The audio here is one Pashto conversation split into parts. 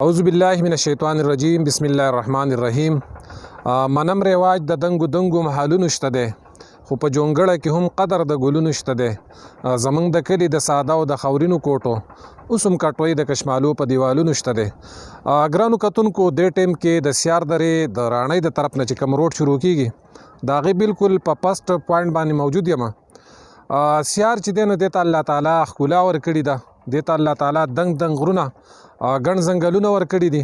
اعوذ بالله من الشیطان الرجیم بسم الله الرحمن الرحیم. منم رواج د دنګو دنګو محلونو شته دی، خو په جونګړه کې هم قدر د ګلونو شته دی. زمونږ د کلي د ساده او د خاورینو کوټو اوس هم کټوۍ د کشمالو په دیوالونو شته دی. ګرانو کتونکو دې ټیم کې د سیار درې د رانۍ د طرف نه چې کوم روډ شروع کیږي د هغې بالکل په فسټ پوینټ باندې موجود یم. سیار چې دی نو دې ته الله تعالی ښکلا ورکړې ده، دې ته الله تعالی دنګ دنګ غرونه ګڼ ځنګلونه ورکړي دي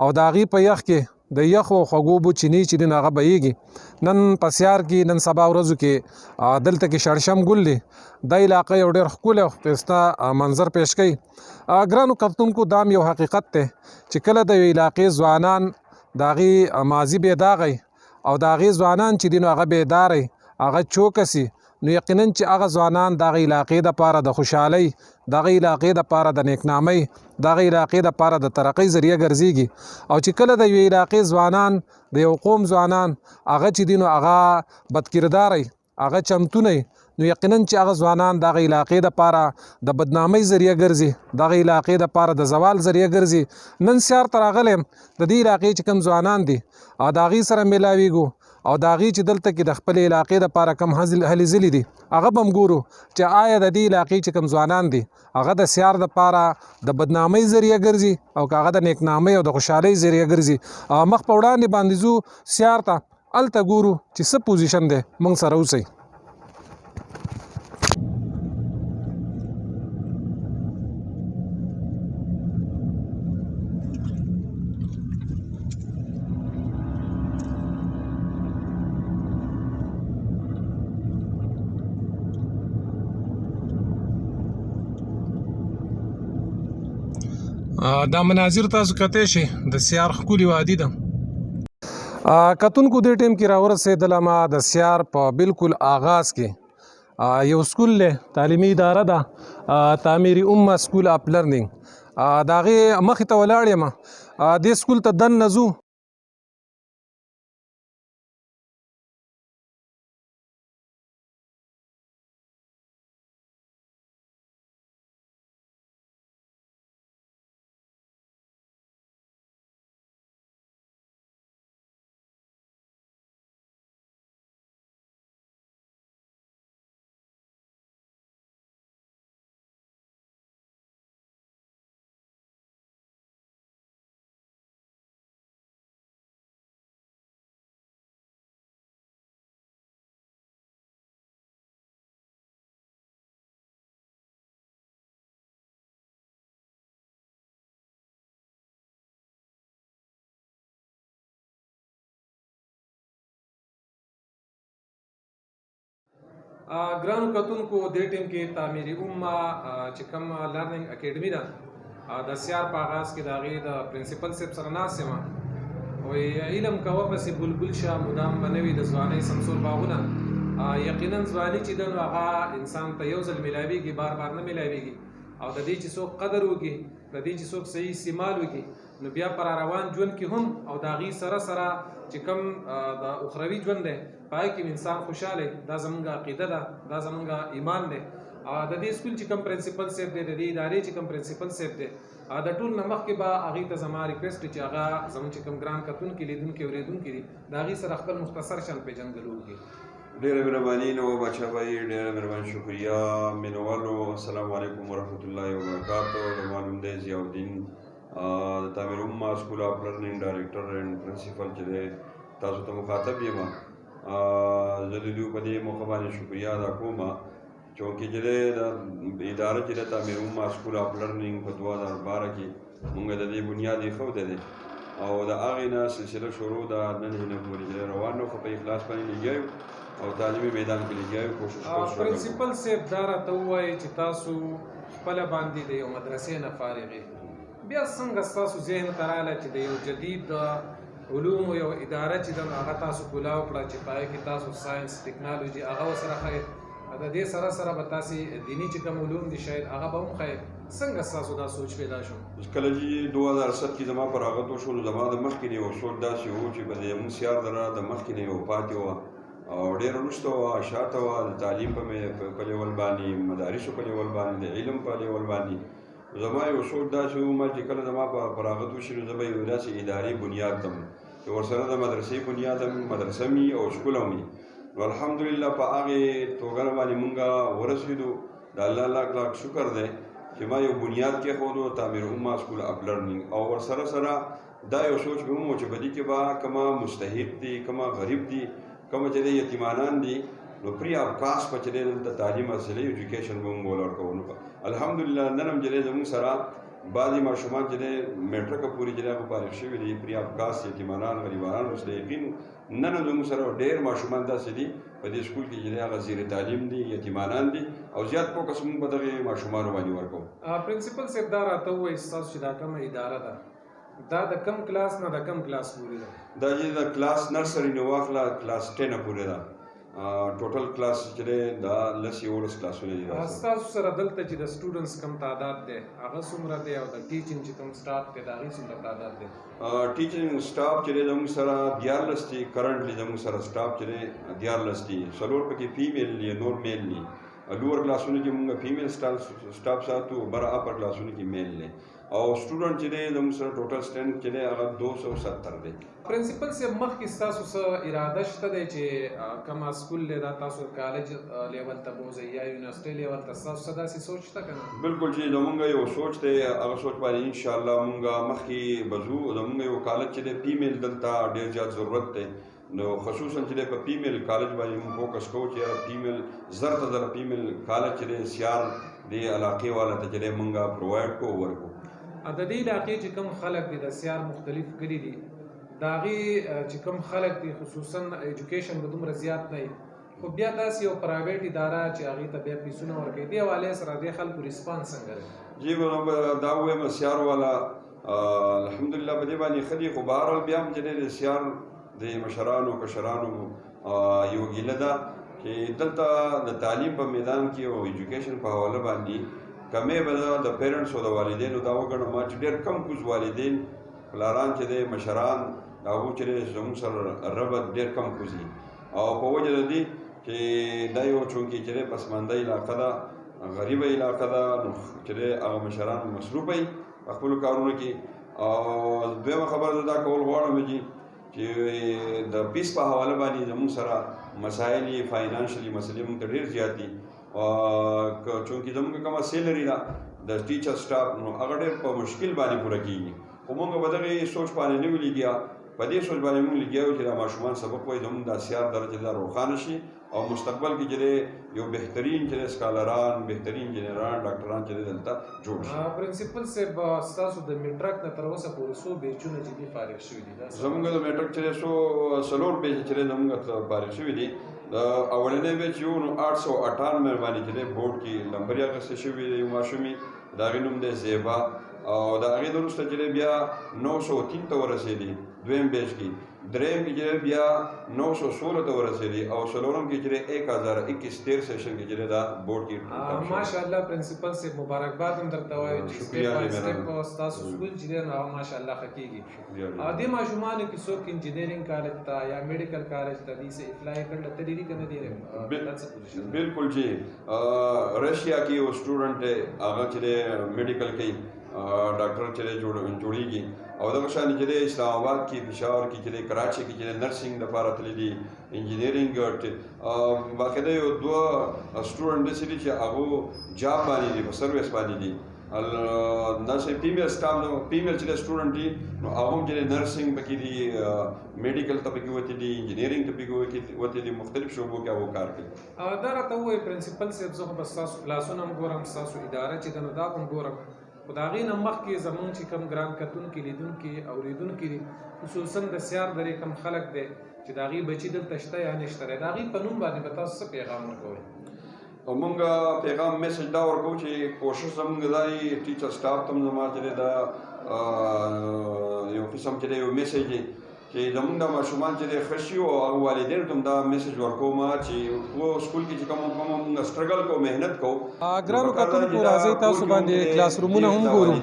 او د هغې په یخ کې د یخو خوږو اوبو چینې چې دي نو هغه بهیږي. نن په سیار کې نن سبا ورځو کې دلته کې شړشم ګل دی. دا علاقه یو ډېر ښکلی او ښایسته منظر پیش کوي. ګرانو کتونکو دا یو حقیقت دی چې کله د یوې علاقې ځوانان د هغې ماضي بېداغی او د هغې ځوانان چې دي نو هغه بیداری هغه چوکه سي، نو یقینا چې هغه ځوانان د هغې علاقې دپاره د خوشحالۍ، د هغې علاقې دپاره د نیکنامۍ، د هغې علاقې دپاره د ترقۍ ذریعه ګرځېږي. او چې کله د یوې علاقې ځوانان د یو قوم ځوانان هغه چې دي نو هغه بدکرداری، هغه چمتونی، نو یقینا چې هغه ځوانان د هغې علاقې دپاره د بدنامۍ ذریعه ګرځي، د هغې علاقې دپاره د زوال ذریعه ګرځي. نن سیار ته راغلی یم، د دې علاقې چې کوم ځوانان دي د هغې سره میلاویږو او د هغې چې دلته کې د خپلې علاقې دپاره کم هلې ځلې دي هغه به هم ګورو چې آیا د دې علاقې چې کوم ځوانان دي هغه د سیار دپاره د بدنامۍ ذریعه ګرځي او که هغه د نیکنامۍ او د خوشحالۍ ذریعه ګرځي. مخ په وړاندې باندې ځو سیار ته، هلته ګورو چې څه پوزیشن دی. موږ سره اوسئ. دا مناظر تاسو کتلی شئ، د سیار ښکلې وادي ده. کتونکو دې ټیم کې راورسېدلم د سیار په بالکل آغاز کې یو سکول دی، تعلیمي اداره ده، تعمیري امه سکول اف لرنینګ. د هغې مخې ته ولاړ یم. دې سکول ته دننه ځو. ګرانو کتونکو دې ټیم کې تعمیري امه چې کوم لرنینګ اکیډمي ده د سیار په آغاز کې د هغې د پرنسپل صاحب سره ناست یم. وایي علم کوه پسې بلبل شه مدام به نه وي د ځوانۍ سمسور باغونه. یقینا ځواني چې ده نو هغه انسان ته یو ځل میلاویږي، بار بار نه میلاویږي. او د دې چې څوک قدر وکړي، د دې چې څوک صحیح استعمال وکړي، نو بیا پر روان ژوند کې هم او د هغې سره سره چې کوم د اخروي ژوند دی په هغې کې انسان خوشحاله. دا زموږ عقیده ده، دا زموږ ایمان دی. د دې سکول چې کوم پرنسپل صاحب دی، د دې ادارې چې کوم پرنسپل صاحب دی، د ټول نه مخکې به هغې ته زما ریکویسټ دی چې هغه زموږ چې کوم ګران کتونکي لیدونکي اورېدونکي دي د هغې سره خپل مختصر شان پېژندګلو وکړي. ډېره مهرباني نو بچه بھائی، ډېره مهرباني شکریه مینوالو. السلام علیکم ورحمت الله وبرکاتہ. د معلوم دی ضیاءالدین د تعمیر امه سکول اف لرنینګ ډایرکټر اینډ پرنسپل چې دی تاسو ته مخاطب یم. زه د دوی په دې موقع باندې شکریه ادا کوم چونکې چې دی د اداره چې د تعمیر امه سکول اف لرنینګ په 2012 کې مونږ د دې بنیاد ایښودی دی او د هغې نه سلسله شروع ده نن هینه پورې چې دی روان نو خو په اخلاص باندې لګیا یو او تعلیمي میدان کې لګیا یو. کوشش پرنسپل صاحب دا راته ووایي چې تاسو خپله باندې د یو مدرسې نه فارغې، بیا څنګه ستاسو ذهن ته راغله چې د یو جدید علومو یو اداره چې ده نو هغه تاسو کولاو کړه چې په هغې کې تاسو ساینس ټکنالوژي هغه ورسره ښایي، د دې سره سره به تاسې دیني چې کوم علوم دي شاید هغه به هم ښایي. څنګه ستاسو دا سوچ پیدا شو؟ کله چې 2007 کې زما پر هغه وشو نو زما د مخکې نه یو سوچ داسې و چې به زموږ سیار دره د مخکې نه یو پاتې وه او ډېره وروسته وه، شاته وه. د تعلیم په لیول باندې، مدارسو په لیول باندې، د علم په لیول باندې زما یو سوچ داسې و ما چې کله زما په فراغت وشي نو زه به یو داسې اداري بنیاد ته چې ورسره د مدرسې بنیاد هم مدرسه وي او سکول هم وي. نو الحمدلله په هغې توګه باندې مونږ ورسېدو. د الله لاک لاک شکر دی چې ما یو بنیاد کېښودو تعمیر امه سکول اف لرنینګ، او ورسره سره دا یو سوچ مې هم و چې په دې کې به کومه مستحق دي، کومه غریب دي، کومه چې دی یتیمانان دي، نو فری آف کاسټ به چې دی دلته تعلیم حاصلوي، ایجوکیشن به موږ ورکوو. نو الحمدلله نن هم چې دی زموږ سره بعضې ماشومان چې دی میټرکه پورې چې دی هغه فارغ شوي دي، فری آف کاسټ یتیمانان غریبانان اوس د یقین نن هم زموږ سره ډېر ماشومان داسې دي په دې سکول کې چې دی هغه زیر تعلیم دي، یتیمانان دي، او زیات فوکس موږ په دغې ماشومانو باندې ورکوو. پرنسپل صاحب دا راته ووایي ستاسو چې دا کومه اداره ده دا د کم کلاس نه د کم کلاس پورې ده؟ دا چې د کلاس نرسري نه واخله کلاس 10 پورې ده. ټوټل کلاس چې دی دا 10-11 کلاسونه دي. ستاسو سره دلته چې د سټوډنټس کم تعداد دی هغه څومره دی او د ټیچینګ چې کوم سټاف دی د هغې څومره تعداد دی؟ ټیچینګ سټاف چې دی زموږ سره 14 دي. کرنټلی زموږ سره سټاف چې دی 14 دي. 4 پکې فیمیل دي، نور میل دي. لوور کلاسونو کې موږ فیمیل سټاف ساتو، بره اپر کلاسونو کې میل دی. او سټوډنټ چې دی زموږ سره ټوټل سټرنث چې دی هغه 270 دی. پرنسپل صاحب مخکې ستاسو څه اراده شته دی چې کومه سکول دی دا تاسو کالج لیول ته بوځئ یا یونیورسټي لیول ته، ستاسو څه داسې سوچ شته که نه؟ بالکل چې زموږ یو سوچ دی، هغه سوچ باندې انشاءالله موږ مخکې بځو. زموږ یو کالج چې دی فیمیل دلته ډېر زیات ضرورت دی، نو خصوصا چې دی په فیمیل کالج باندې موږ فوکس کوو چې فیمیل زر ته زره فیمیل کالج چې دی سیال دې علاقې والا ته چې دی موږ پرووایډ کوو ورکو. د دې علاقې چې کوم خلک دي د سیار مختلف کلي دي د هغې چې کوم خلک دي خصوصا ایجوکیشن به دومره زیات نه وي، خو بیا داسې یو پرایویټ اداره چې هغې ته بیا پیسونه ورکوي، دې حوالې سره دې خلکو ریسپانس څنګه دی؟ جی دا ووایم سیار والا الحمدلله په دې باندې ښه دي، خو بهرحال بیا هم چې دی د سیار د مشرانو کشرانو یو ګیله ده چې دلته د تعلیم په میدان کې او ایجوکیشن په حواله باندې کمې به د پیرنټس او د والدینو دا وګڼم ما چې ډېر کم کوز والدین پلاران چې دی مشران د هغو چې دی زموږ سره ربط ډېر کم کوز دي، او په وجه د دې چې دا یو چونکې چې دی پسمانده علاقه ده، غریبه علاقه ده، نو چې دی هغه مشران مصروفه وي په خپلو کارونو کې. او دویمه خبره زه دا کول غواړم چې د فیس په حواله باندې زموږ سره مسایل یې فاینانشلي مسلې موږ ته ډېر زیات دي، چونکې زموږ کومه سیلري ده د ټیچر سټاف نو هغه ډېر په مشکل باندې پوره کېږي. خو موږ په دغې سوچ باندې نه یو لګیا، په دې سوچ باندې موږ لګیا یو چې دا ماشومان سبق وایي زموږ دا سیار درجه دا روښانه شي، او مستقبل کې چې دی یو بهترین چې دی سکالران، بهترین انجینران، ډاکټران چې دی دلته جوړ شي. پرنسپل صاحب ستاسو د میټرک نه تر اوسه پورې څو بیچونه چې دي فارغ شوي دي؟ زموږ د میټرک چې دی 4 بیچ چې دی زموږ فارغ شوي دي. د اولنی بیچ یو نو 898 باندې چې دی بورډ کې لمبرې اخیستې شوي دی یو ماشومې، د هغې نوم دی زیبا، او د هغې د وروسته چې دی بیا 903 ته ورسېدي دویم بیچ کې، دریم کې چې دی بیا 916 ته ورسېدي، او څلورم کې چې دی 1021 سیشن کې چې دی دا بورډ کې. ماشاءالله پرنسپل صاحب مبارکباد هم درته وایو چې سټیپ بای سټیپ ستاسو سکول چې دی نو هغه ماشاءالله ښه کېږي. دې ماشومانو کې څوک انجینرینګ کالج ته یا میډیکل کالج ته دې څه اپلای کړل تللی دي که نه دي؟ بالکل جی، رشیا کې یو سټوډنټ دی هغه چې دی میډیکل کوي، ډاکټر چې دی جوړیږي، او دغه شان چې دی اسلام آباد کې، پېښور کې چې دی کراچۍ کې چې دی نرسنګ دپاره تللی دي، انجینرینګ باقاعده یو 2 سټوډنټ داسې دي چې هغو جاب باندې دي، په سروس باندې دي. داسې فیمیل سټاف فیمیل چې دی سټوډنټ دي نو هغه هم چې دی نرسنګ پکې دي، میډیکل ته پکې وتې دي، انجینرینګ ته پکې وتې دي، مختلف شعبو کې هغه کار کوي. دا راته ووایي پرنسپل صاحب زه خو به ستاسو کلاسونه هم ګورم، ستاسو اداره چې ده نو دا هم ګورم، خو د هغې نه مخکې زموږ چې کوم ګران کتونکي لیدونکي اورېدونکي دي خصوصا د سیار درې کوم خلک دی چې د هغې بچي دلته شته یا نشته دی، د هغې په نوم باندې به تاسو څه پیغام ورکوئ؟ موږ پیغام میسج دا ورکوو چې کوشش زموږ دا وي ټیچر سټاف ته هم زما چې دی دا یو قسم چې دی یو میسج دی چې زموږ د ماشومان چې دی ښه شي، او والدینو ته هم دا میسج ورکوم چې په سکول کې چې کوم موږ سټرګل کوو، محنت کوو. ګرانو کتونکو راځئ تاسو باندې کلاس رومونه هم ګورو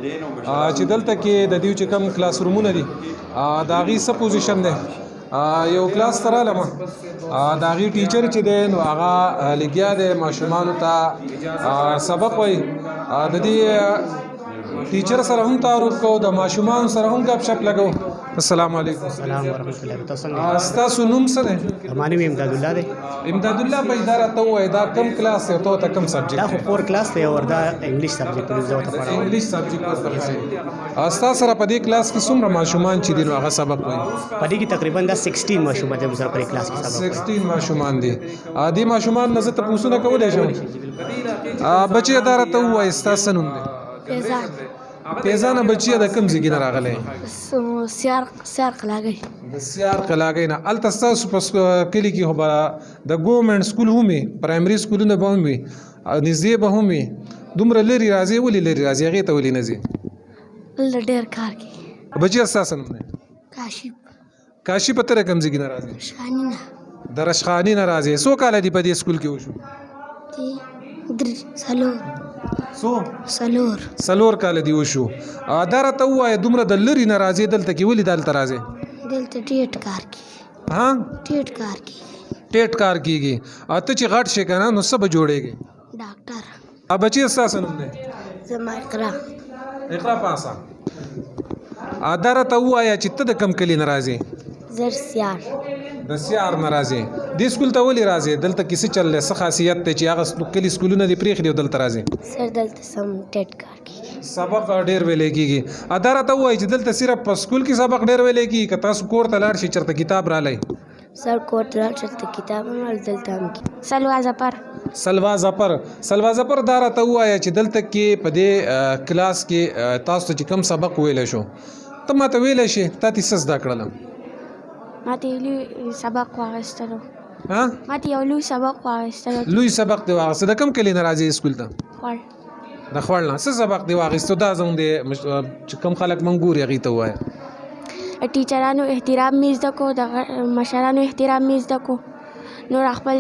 چې دلته کې د دوی چې کوم کلاس رومونه دي د هغې څه پوزیشن دی. یو کلاس ته رالم د هغې ټیچر چې دی نو هغه لګیا دی ماشومانو ته سبق وایي. د دې teacher sir हम तारुफ को द माशुमान सर हम गपशप लगो। अस्सलाम वालेकुम। अस्सलाम वरहमतुल्लाहि तसल्लुम। अस्ता सुनुम सर हमारे में इमदादुल्लाह दे इमदादुल्लाह पे इदारा तो दा कम क्लास है तो कम دا सब्जेक्ट خو 4 क्लास ته وردا انګلیش سبجیکټ ورته زو ته پڑھاو انګلیش سبجیکټ پر طرف استا سره په دې کلاس کې څومره ماشومان چې دي نو هغه سبق وایي؟ پدې کې تقریبا دا 16 ماشومان د سره په کلاس کې سبق 16 ماشومان دي. دې ماشومان نه زه ته پوښتنه کولای شم بچي اداره ته وایي استا سنوم دي پیزانه بچی د کم ځای نه راغلی سیار قلاګي د سیار قلاګي نه ال تاسو پس کلی کې هو د ګورنمنت سکول همي پرایمري سکولونه به همي نږدې به همي دومره لري راځي ولې لري راځي هغه ته ولې نځي ول ډیر کار کی بچی اساسا نه کاشي پته کم ځای نه راځي شانینا د رشخانی نه راځي سو کال دی په دې سکول کې وشو سلور سو سلور سلور کال دی وشو اداره ته وای دومره د لری نه راځي دلته کې ولې دلته راځي دلته ټیټ کار کی ها ټیټ کار کی ټیټ کار کیږي اته چې غټ شي کنه نو سب جوړيږي ډاکټر ا بچي اساسا نه زما اقرا اقرا پاسا اداره ته وای چې ته د کم کلی ناراضي زر سیار د سیار ناراضي د سکول ته ولې راځي دلته کیسه چللې څه خاصیت ته چې هغه کلی سکولونه دی پریخ دی دلته راځي سر دلته سم ټیټ کار کی سبق ډیر ویلې کیږي اداره ته وای چې دلته صرف په سکول کې سبق ډیر ویلې کیږي که تاسو کور ته لاړ شئ چرته کتاب را لای سر کوټ را چته کتاب ول دلته هم کی سلوا زپر داره ته وای چې دلته کې په دې کلاس کې تاسو چې کم سبق ویل شو ته ماته ویل شي ته تاسو زده کړل ماته لوی سبق واغستلو ها ماته یو لوی سبق واغستلو لوی سبق دی واغسته د کم کلی ناراضي سکول ته خور د خپل نه څه سبق دی واغسته دا زموږ د چې کم خلک منګور یغي ته وای ټیچرانو احترام میز دکو د مشرانو احترام میز دکو نور خپل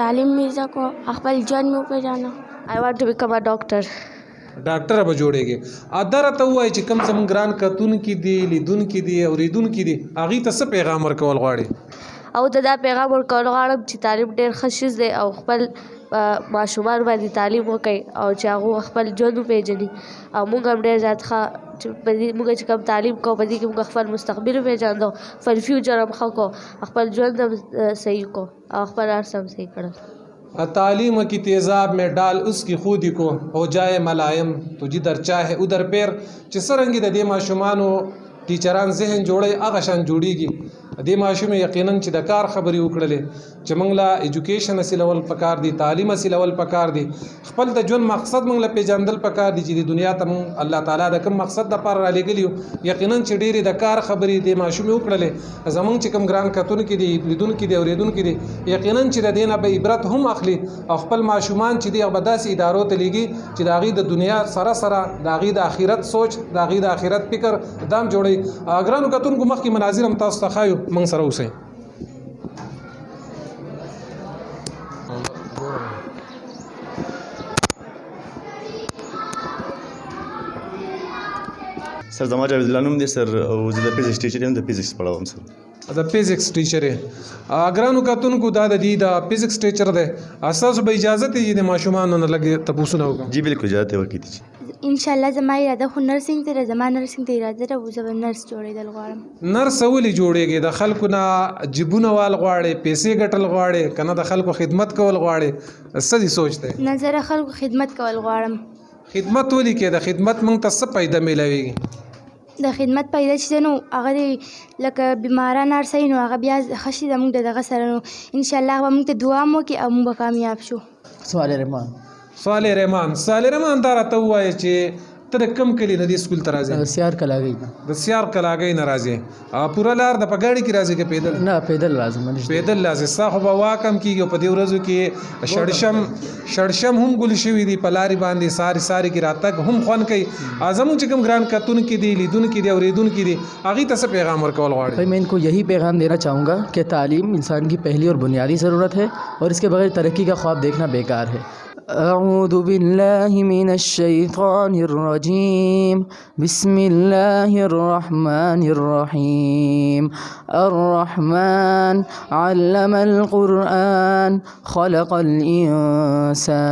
تعلیم میز دکو خپل ژوند مو پیژانو I want to become a doctor. ډاکټر به جوړيږي اداره ته وای چې کم زمون ګران کتون کې دی لیدون کې دی اوریدون کې دی اغه ته څه پیغام ورکول غواړي او دا پیغام ورکول غواړم چې تعلیم ډیر ښه دی او خپل ماشومان باندې تعلیم وکړي او چې هغه خپل ژوند پیژني او موږ هم ډیر زیات موږ چې کوم تعلیم کوو په دې کې موږ خپل مستقبل پیژندو فل فیوچر هم ښه کو خپل ژوند هم صحیح کو او خپل هر څه صحیح کړل تعلیم کی تیزاب میں ڈال اس کی خودی کو ہو جائے ملائم تو جدھر چاہے ادھر پیر چې سرنګي د دې ماشومانو ټیچران ذهن جوړي هغه شان جوړيږي د ماشوم یقینا چې د کار خبرې وکړلې چې موږ لا ایجوکیشن اصلول پکار دي تعلیم اصلول پکار دي خپل د ژوند مقصد موږ له پیژندل پکار دي چې د دنیا ته موږ الله تعالی د کوم مقصد د پر را لګلیو یقینا چې ډېری د کار خبرې د ماشوم وکړلې زمونږ چې کوم ګران کتون کې دي لیدون کې دي اوریدون کې دي یقینا چې د دینه به عبرت هم اخلي او خپل ماشومان چې دی هغه داسې ادارو ته لګي چې د هغې د دنیا سره سره د هغې د آخرت سوچ د هغې د آخرت فکر دام جوړي ګرانو کتونکو مخکې مناظر هم تاسو ته ښایو موږ سره اوسئ سر زما جاوید الله نوم دی سر او زه د فزیکس ټیچر یم د فزیکس پڑھاوم سر د فزیکس ټیچر ګرانو کتونکو دا د دې د فزیکس ټیچر دی اساسو به اجازه ته د ماشومان نه لګي تاسو نه وکړه جی بالکل اجازه ورکړي دي ان شاء الله زما اراده خو نرسنګ ته زما نرسنګ ته اراده ده زه نرس جوړېدل غواړم نرس ولې جوړېږي د خلکو نه جیبونه وال غواړي پیسې ګټل غواړي کنه د خلکو خدمت کول غواړي څه دي سوچ دی نظر خلکو خدمت کول غواړم خدمت ولې کې د خدمت مونږ ته څه پیدا ملويږي د خدمت پیدا چې نو هغه لکه بیماران ارسي نو هغه بیا خشي د موږ دغه سره نو ان شاء الله به موږ ته دعا مو کې او موږ کامیاب شو صالح رحمان داره ته وایي چې ته د کم کلی نه دی سکول ته راځي سیار کلاګي د سیار کلاګي نه راځي پورا لار د پګاړي کې راځي کې پیدل نه پیدل لازم پیدل لازم صاحب واکم کیږي په دې ورځو کې شړشم هم ګل شوی دی په لاري باندې ساری کې راتګ هم خون کوي اعظم چې کوم ګران کتون کې دی لیدون کې دی اوریدون کې دی هغه ته پیغام ورکول غواړي भाई मैं इनको यही पैगाम देना चाहूँगा कि तालीम इंसान की पहली और बुनियादी ज़रूरत है और इसके बगैर तरक्की का ख्वाब देखना बेकार है أعوذ بالله من الشيطان الرجيم بسم الله الرحمن الرحيم الرحمن علم القرآن خلق الإنسان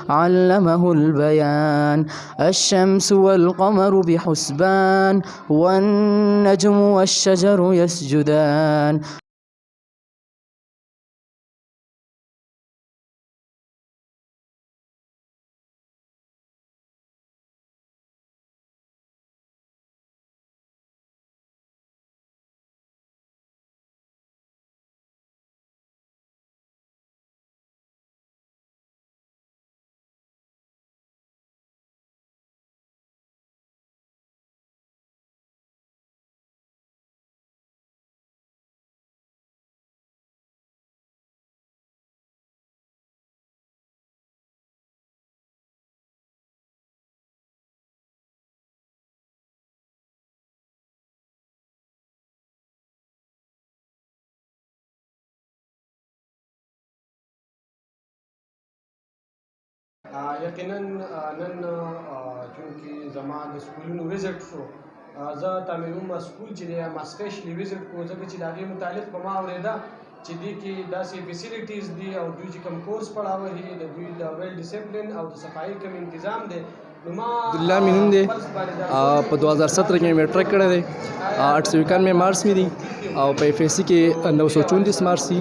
علمه البيان الشمس والقمر بحسبان والنجم والشجر يسجدان یقینا نن چونکې زما د سکولونو وزټ شو زه تعمیر العلوم سکول چې دی ما سپیشلی وزټ کو ځکه چې د هغې متعلق په ما اورېده چې دې کې داسې فیسیلیټیز دي او دوی چې کوم کورس پړاوه دي د دوی د ویل ډسپلین او د صفایي کوم تنظیم دی عبدالله مې نوم دی په 2017 کې مې میټرک کړی دی 891 مارکس مې دي او په اف ایس سی کې 934 مارکس دي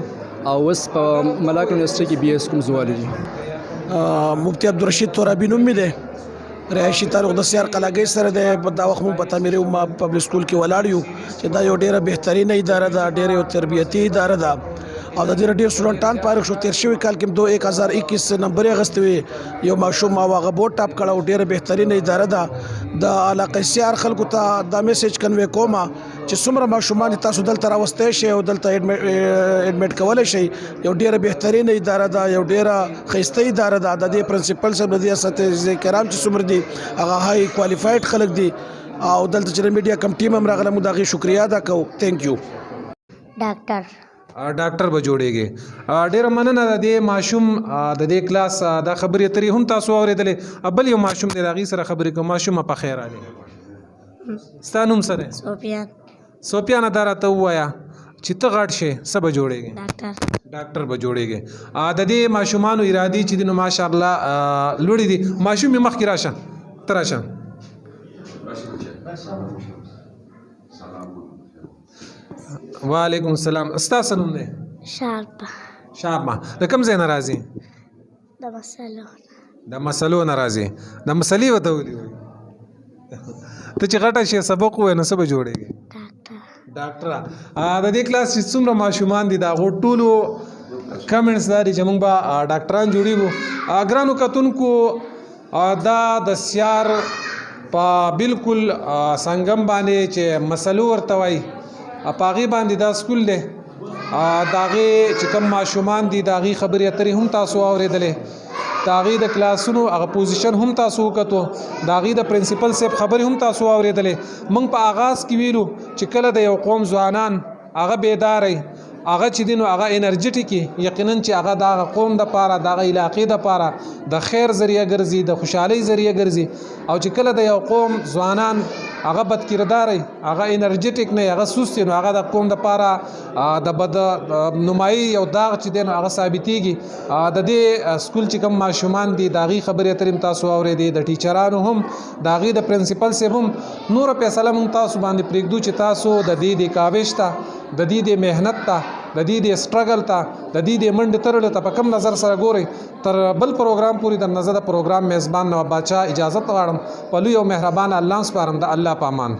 او اوس په ملاک یونیورسټي کې بي ایس کوم زوالجي مفتی عبدالرشید ترابی نوم مې دی رهایشي تعلق د سیار قلعهګۍ سره دی دا وخت مو په تعمیر العلوم پبلک سکول کې ولاړ یو چې دا یو ډیره بهترینه اداره ده ډیره یو تربیتي اداره ده او د دې ډېر سټوډنټان فارغ شو تیر شوی کال کې 2021 نمبر یې اخیستی وي یو ماشوم او هغه بورډ ټاپ کړه او ډیره بهترینه اداره ده د علاقې سیار خلکو ته دا میسج کنوي کومه چې څومره ماشومان تاسو دلته راوستئ شئ او دلته اډمیټ کولی شئ یو ډیره بهترینه اداره ده یو ډیره ښایسته اداره ده د دې پرنسپل صاحب د دې اساتذې کرام چې څومره دي هغه هاي کوالیفاید خلک دي او دلته چې میډیا کم ټیم هم راغله موږ د هغې شکریا ادا کوو تھینک یو ډاکټر به جوړیږي ډیره مننه د دې ماشوم د دې کلاس دا خبرې اترې هم تاسو اورېدلې بل یو ماشوم دی د هغې سره خبرې کوم ماشوم په خیر راغلی ستا نوم څه دی سفیانه دا راته ووایه چې ته غټ شې څه به جوړیږي ډاکټر به جوړیږي د دې ماشومانو ارادې چې دي نو ماشاءالله لوړې دي ماشوم مې مخکې راشه ته راشه وعلیکم السلام ستاسو نوم دی شارپه د کوم ځای نه راځي د مسلو نه راځي د مسلې ورته ولي وایي ته چې غټه شې سبق ووایې نو څه به جوړېږي ډاکټره د دې کلاس چې څومره ماشومان دي د هغو ټولو کمنټس دا دي چې موږ به ډاکټران جوړېږو ګرانو کتونکو دا د سیار په بالکل سنګم باندې چې مسلو ورته وایي په هغې باندې دا سکول دی د هغې چې کوم ماشومان دي د هغې خبرې اترې هم تاسو اورېدلې د هغې د کلاسونو هغه پوزیشن هم تاسو وکتو د هغې د پرنسپل صاحب خبرې هم تاسو اورېدلې موږ په آغاز کې ویلو چې کله د یو قوم ځوانان هغه بیداری هغه چې دی نو هغه انرجیټیکي یقینا چې هغه د هغه قوم دپاره د هغه علاقې دپاره د خیر ذریعه ګرځي د خوشحالۍ ذریعه ګرځي او چې کله د یو قوم ځوانان هغه بد کرداري هغه انرجیټیک نه هغه سست نو هغه د قوم دپاره د بد نمایي یو داغ چې دی نو هغه ثابتېږي د دې سکول چې کوم ماشومان دي د هغې خبرې اترې هم تاسو اورېدې د ټیچرانو هم د هغې د پرنسپل صاحب هم نوره فیصله موږ تاسو باندې پرېږدو چې تاسو د دې د کاوش ته د دې د محنت ته د دې د سټرګل ته د دې د منډې تړلو ته په کوم نظر سره ګورئ تر بل پروګرام پورې د نظر د پروګرام میزبان نواب باچا اجازت غواړم په لوی او مهربان الله سپارم د الله په امان